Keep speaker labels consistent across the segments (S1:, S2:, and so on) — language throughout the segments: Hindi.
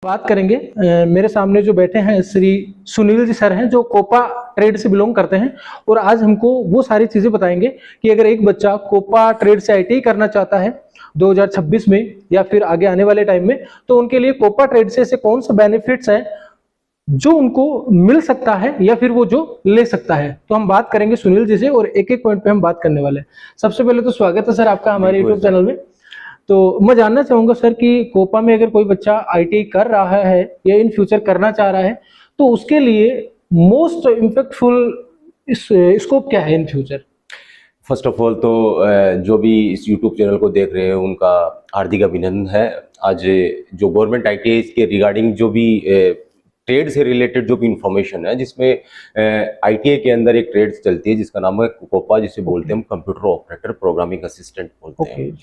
S1: बात करेंगे मेरे सामने जो बैठे हैं श्री सुनील जी सर हैं, जो कोपा ट्रेड से बिलोंग करते हैं और आज हमको वो सारी चीजें बताएंगे कि अगर एक बच्चा कोपा ट्रेड से आईटीआई करना चाहता है 2026 में या फिर आगे आने वाले टाइम में, तो उनके लिए कोपा ट्रेड से ऐसे कौन से बेनिफिट्स हैं जो उनको मिल सकता है या फिर वो जो ले सकता है। तो हम बात करेंगे सुनील जी से और एक एक पॉइंट पे हम बात करने वाले हैं। सबसे पहले तो स्वागत है सर आपका हमारे यूट्यूब चैनल में। तो मैं जानना चाहूंगा सर कि कोपा में अगर कोई बच्चा आईटीआई कर रहा है या इन फ्यूचर करना चाह रहा है तो उसके लिए मोस्ट इम्पैक्टफुल स्कोप क्या है in future.
S2: First of all तो जो भी इस यूट्यूब चैनल को देख रहे हैं उनका हार्दिक अभिनंदन है। आज जो गवर्नमेंट आईटीआई के रिगार्डिंग जो भी ट्रेड से रिलेटेड जो भी इंफॉर्मेशन है, जिसमें आईटीआई के अंदर एक ट्रेड चलती है जिसका नाम है कोपा, जिसे बोलते हैं हम कंप्यूटर ऑपरेटर प्रोग्रामिंग असिस्टेंट बोलते हैं।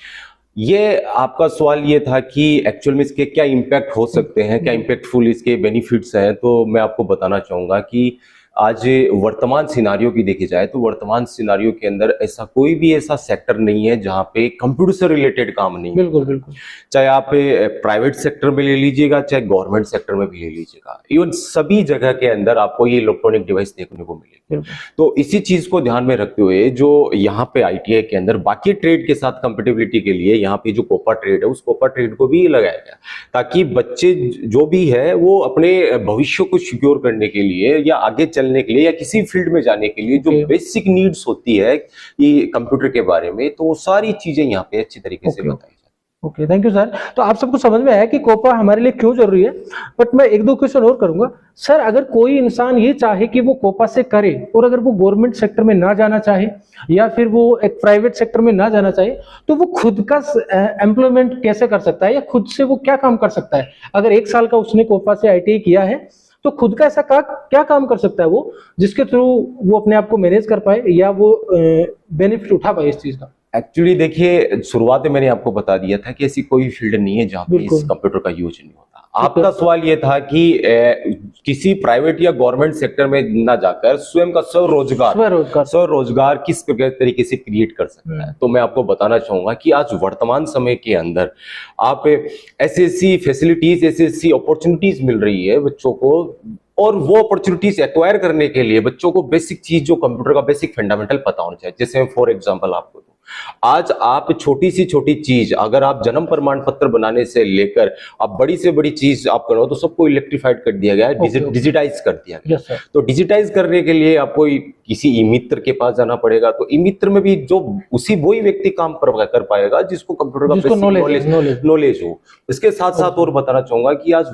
S2: ये आपका सवाल ये था कि एक्चुअल में इसके क्या इम्पैक्ट हो सकते हैं, क्या इम्पैक्टफुल इसके बेनिफिट्स हैं। तो मैं आपको बताना चाहूँगा कि आज वर्तमान सिनारियो की देखी जाए तो वर्तमान सिनारियो के अंदर ऐसा कोई भी ऐसा सेक्टर नहीं है जहाँ पे कंप्यूटर से रिलेटेड काम नहीं।
S1: बिल्कुल बिल्कुल।
S2: चाहे आप प्राइवेट सेक्टर में ले लीजिएगा, चाहे गवर्नमेंट सेक्टर में भी ले लीजिएगा, इवन सभी जगह के अंदर आपको ये इलेक्ट्रॉनिक डिवाइस देखने को मिलेगी। तो इसी चीज को ध्यान में रखते हुए जो यहाँ पे आईटीआई के अंदर बाकी ट्रेड के साथ कंपेटिबिलिटी के लिए यहाँ पे जो कोपा ट्रेड है उस कोपा ट्रेड को भी लगाया गया, ताकि बच्चे जो भी है वो अपने भविष्य को सिक्योर करने के लिए या आगे चलने के लिए या किसी फील्ड में जाने के लिए जो बेसिक नीड्स होती है ये कंप्यूटर के बारे में, तो वो सारी चीजें यहाँ पे अच्छी तरीके से बताई।
S1: Okay, thank you sir. तो आप सबको समझ में आया कि कोपा हमारे लिए क्यों जरूरी है, बट मैं एक दो क्वेश्चन और करूंगा सर। अगर कोई इंसान ये चाहे कि वो कोपा से करे और अगर वो गवर्नमेंट सेक्टर में ना जाना चाहे या फिर वो एक प्राइवेट सेक्टर में ना जाना चाहे, तो वो खुद का एम्प्लॉयमेंट कैसे कर सकता है या खुद से वो क्या काम कर सकता है। अगर 1 साल का उसने कोपा से आईटीआई किया है तो खुद का ऐसा क्या काम कर सकता है वो, जिसके थ्रू वो अपने आप को मैनेज कर पाए या वो बेनिफिट उठा पाए इस चीज का।
S2: एक्चुअली देखिए, शुरुआत में मैंने आपको बता दिया था कि ऐसी कोई फील्ड नहीं है जहाँ पे इस कंप्यूटर का यूज नहीं होता। आपका सवाल ये था कि किसी प्राइवेट या गवर्नमेंट सेक्टर में ना जाकर स्वयं का स्वरोजगार किस तरीके से क्रिएट कर सकता है। तो मैं आपको बताना चाहूंगा कि आज वर्तमान समय के अंदर आप ऐसी फैसिलिटीज, ऐसी अपॉर्चुनिटीज मिल रही है बच्चों को, और वो अपॉर्चुनिटीज एक्वायर करने के लिए बच्चों को बेसिक चीज जो कंप्यूटर का बेसिक फंडामेंटल पता होना चाहिए। जैसे फॉर एग्जांपल आपको दूं, आज आप छोटी सी छोटी चीज, अगर आप जन्म प्रमाण पत्र बनाने से लेकर आप बड़ी से बड़ी चीज आप करो तो सबको इलेक्ट्रिफाइड कर दिया गया है, डिजिटाइज कर दिया गया। तो डिजिटाइज करने के लिए आपको किसी ई मित्र के पास जाना पड़ेगा, तो ई मित्र में भी जो वही व्यक्ति काम कर पाएगा जिसको कंप्यूटर का बेसिक नॉलेज हो। इसके साथ साथ और बताना चाहूंगा कि आज